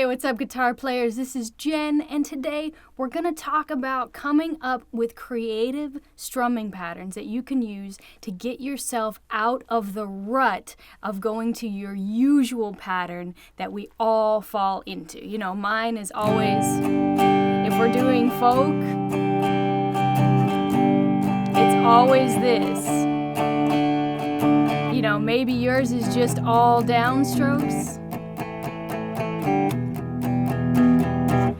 what's up, guitar players? This is Jen, and today we're going to talk about coming up with creative strumming patterns that you can use to get yourself out of the rut of going to your usual pattern that we all fall into. You know, mine is always, if we're doing folk, it's always this. You know, maybe yours is just all downstrokes.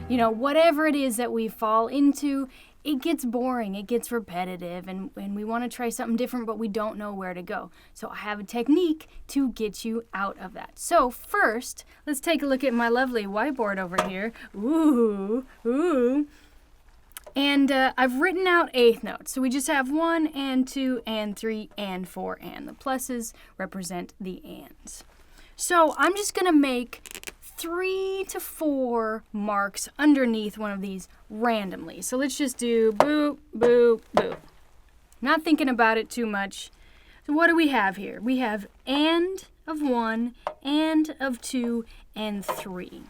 You know, whatever it is that we fall into, it gets boring, it gets repetitive, and we want to try something different, but we don't know where to go. So I have a technique to get you out of that. So first, let's take a look at my lovely whiteboard over here. Ooh. And I've written out eighth notes. So we just have 1 and 2 and 3 and 4 and. The pluses represent the ands. So I'm just going to make 3 to 4 marks underneath one of these randomly. So let's just do boop, boop, boop. Not thinking about it too much. So what do we have here? We have and of 1, and of 2, and 3.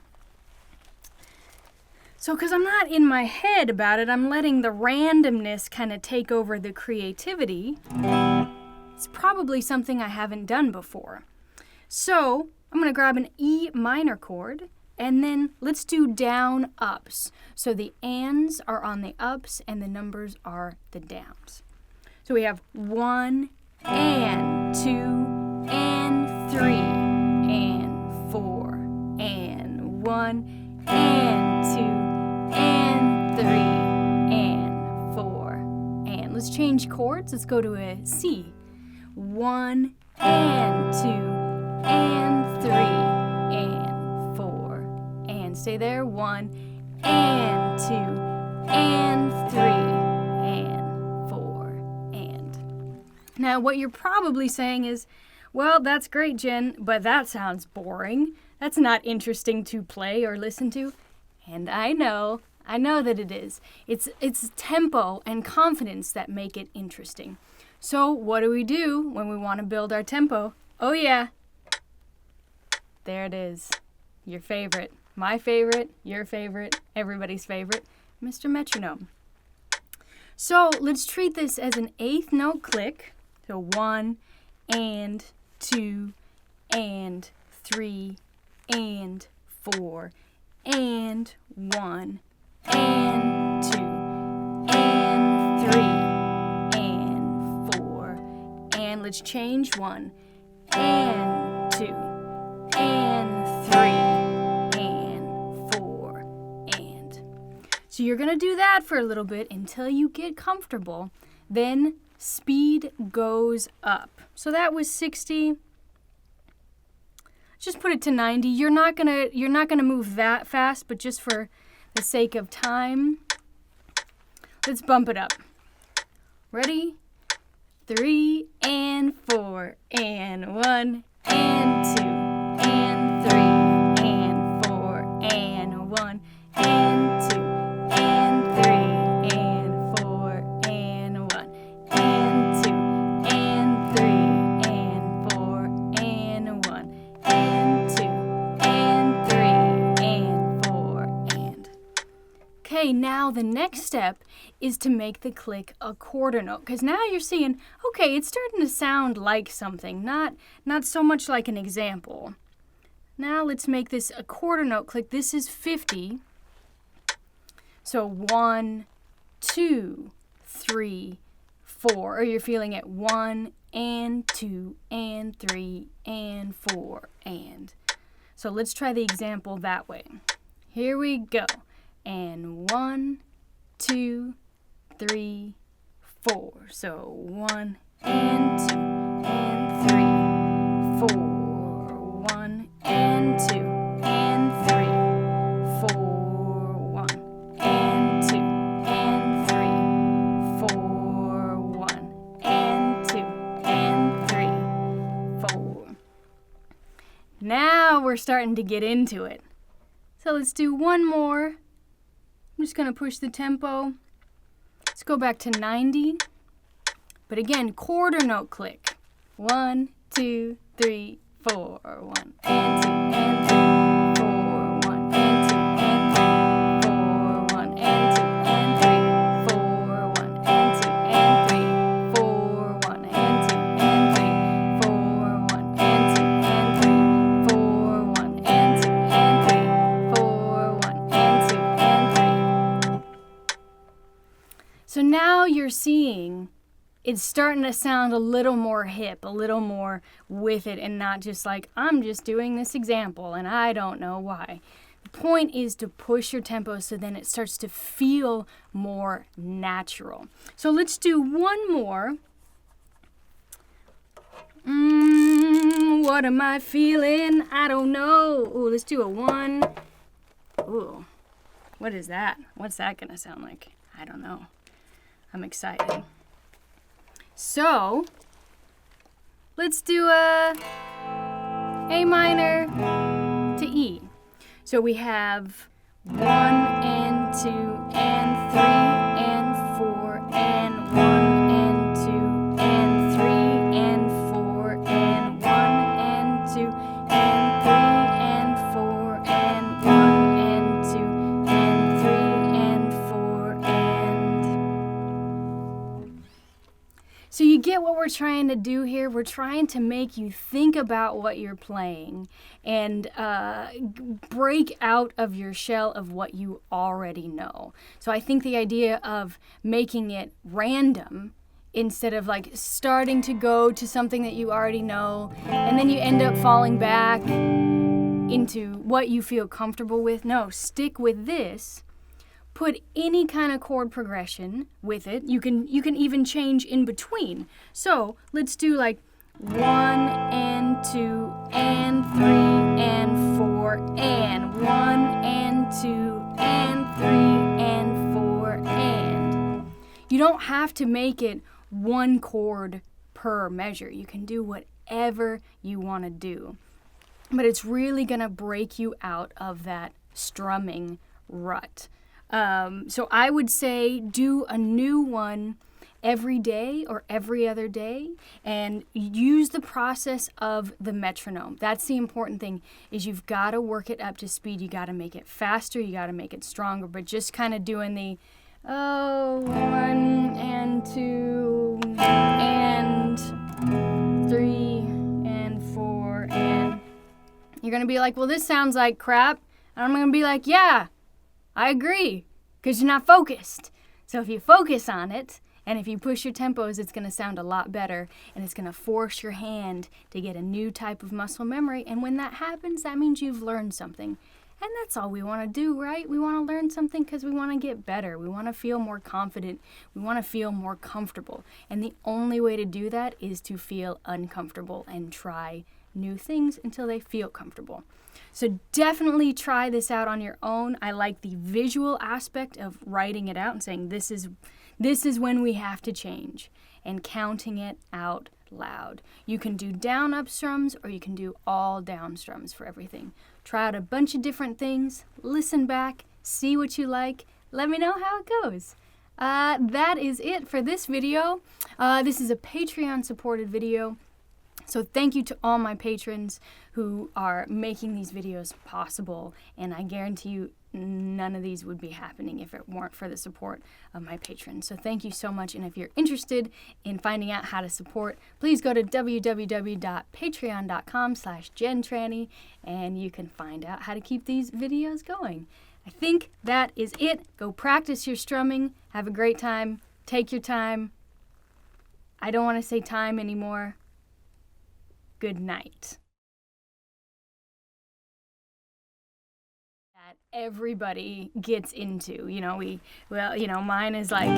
So because I'm not in my head about it, I'm letting the randomness kind of take over the creativity. It's probably something I haven't done before. So I'm going to grab an E minor chord, and then let's do down ups. So the ands are on the ups, and the numbers are the downs. So we have 1 and 2 and 3 and 4 and 1 and 2 and 3 and 4 and. Let's change chords. Let's go to a C. 1 and 2 and 3 and 4 and. Stay there. 1 and 2 and 3 and 4 and. Now what you're probably saying is, well, that's great, Jen, but that sounds boring. That's not interesting to play or listen to. And I know that it is. It's tempo and confidence that make it interesting. So what do we do when we want to build our tempo? Oh yeah, there it is. Your favorite, my favorite, your favorite, everybody's favorite, Mr. Metronome. So let's treat this as an eighth note click. So 1 and 2 and 3 and 4 and 1 and 2 and 3 and 4 and. Let's change 1 and 2 and 3 and 4 and. So you're going to do that for a little bit until you get comfortable. Then speed goes up. So that was 60. Just put it to 90. You're not gonna move that fast, but just for the sake of time, let's bump it up. Ready? 3 and 4 and 1 and 2 and 3 and 4 and 1 and 2 and 3 and 4 and 1 and 2 and 3 and 4 and 1 and 2 and 3 and 4 and. Okay, now the next step is to make the click a quarter note, because now you're seeing, okay, it's starting to sound like something, not so much like an example. Now let's make this a quarter note click. This is 50. So 1, 2, 3, 4. Or you're feeling it 1 and 2 and 3 and 4 and. So let's try the example that way. Here we go. And 1, 2, 3, 4. So 1 and 2 and 3, 4. 1 and 2 and 3, 4. 1 and 2 and 3, 4. 1 and 2 and 3, 4. Now we're starting to get into it. So let's do one more. I'm just going to push the tempo. Let's go back to 90. But again, quarter note click. 1, 2, 3, 4. 1 and 2 and 3, 4. 1 and you're seeing, it's starting to sound a little more hip, a little more with it, and not just like, I'm just doing this example and I don't know why. The point is to push your tempo so then it starts to feel more natural. So let's do one more. What am I feeling? I don't know. Ooh, let's do a 1. Ooh, what is that? What's that gonna sound like? I don't know. I'm excited. So, let's do a A minor to E. So we have 1 and 2 and 3 and 4 and 1 and 2 and 3 and 4 and 1 and 2 and 3 and 4 and 1 and 2 and 3 and 4 and... So you get what we're trying to do here? We're trying to make you think about what you're playing and break out of your shell of what you already know. So I think the idea of making it random instead of like starting to go to something that you already know and then you end up falling back into what you feel comfortable with. No, stick with this. Put any kind of chord progression with it. You can even change in between. So let's do like 1 and 2 and 3 and 4 and 1 and 2 and 3 and 4 and. You don't have to make it one chord per measure. You can do whatever you want to do. But it's really going to break you out of that strumming rut. So I would say do a new one every day or every other day and use the process of the metronome. That's the important thing, is you've got to work it up to speed. You got to make it faster. You got to make it stronger. But just kind of doing the 1 and 2 and 3 and 4 and you're going to be like, well, this sounds like crap. And I'm going to be like, yeah, I agree, because you're not focused. So if you focus on it, and if you push your tempos, it's going to sound a lot better, and it's going to force your hand to get a new type of muscle memory. And when that happens, that means you've learned something. And that's all we want to do, right? We want to learn something because we want to get better. We want to feel more confident. We want to feel more comfortable. And the only way to do that is to feel uncomfortable and try new things until they feel comfortable. So definitely try this out on your own. I like the visual aspect of writing it out and saying this is when we have to change, and counting it out loud. You can do down up strums or you can do all down strums for everything. Try out a bunch of different things, listen back, see what you like, let me know how it goes. That is it for this video. This is a Patreon supported video. So thank you to all my patrons who are making these videos possible, and I guarantee you none of these would be happening if it weren't for the support of my patrons. So thank you so much, and if you're interested in finding out how to support, please go to www.patreon.com/JenTrani, and you can find out how to keep these videos going. I think that is it. Go practice your strumming. Have a great time. Take your time. I don't want to say time anymore. Good night. That everybody gets into, mine is like,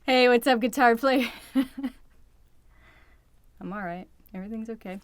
Hey, what's up, guitar player? I'm all right. Everything's okay.